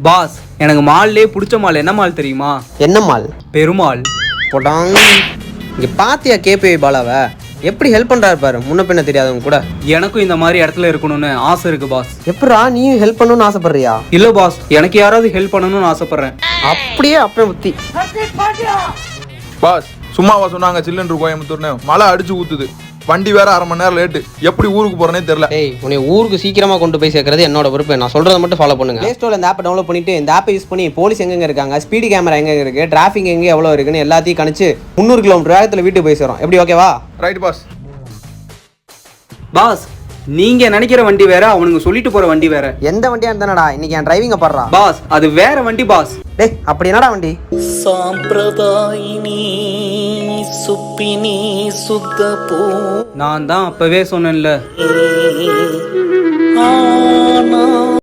Pass, எனக்கு மால்லே பிடிச்ச mall என்ன மால் தெரியுமா? என்ன மால்? பெருமாள். போட்டாங்க. இங்கே பாத்தியா கேபி பாலாவை எப்படி ஹெல்ப் பண்ணுறாரு பாரு, முன்ன பின்ன தெரியாதவங்க கூட. எனக்கும் இந்த மாதிரி இடத்துல இருக்கணும்னு ஆசை இருக்கு பாஸ். எப்படா நீயும் ஹெல்ப் பண்ணணும்னு ஆசைப்படுறியா? இல்ல பாஸ், எனக்கு யாராவது ஹெல்ப் பண்ணணும்னு ஆசைப்படுறேன். அப்படியே அப்பே புத்தி. பாஸ் சும்மாவா சொன்னாங்க சில்லுன்னு கோயம்புத்தூர்னு? மழை அடிச்சு ஊத்துது, வண்டி வேற 1/2 மணி நேரம் லேட்டு. எப்படி ஊருக்கு போறேனே தெரியல. ஏய், உன்னை ஊருக்கு சீக்கிரமா கொண்டு போய் சேர்க்கறது என்னோட பொறுப்பு. நான் சொல்றதை மட்டும் ஃபாலோ பண்ணுங்க. ப்ளே ஸ்டோர்ல இந்த ஆப்பை டவுன்லோட் பண்ணிட்டு இந்த ஆப்பை யூஸ் பண்ணி போலீஸ் எங்க இருக்காங்க, ஸ்பீடு கேமரா எங்க இருக்கு, டிராஃபிக் எங்க எவ்வளவு இருக்குன்னு எல்லாத்தையும் கணிச்சு 300 கிலோமீட்டர் வேகத்துல வீட்டுக்கு போய் சேரும். எப்படி ஓகேவா? Right pass. பாஸ், நீங்க நினைக்கிற வண்டி வேற, அவனுங்க சொல்லிட்டு போற வண்டி வேற. எந்த வண்டியா இருந்தானடா இன்னைக்கு என் டிரைவிங்க பண்றா? பாஸ், அது வேற வண்டி பாஸ். டேய், அப்படி என்னடா வண்டி? சாம்பிரதாயினி சுப்பினி சுத்த போ. நான் தான் அப்பவே சொன்னேன்ல.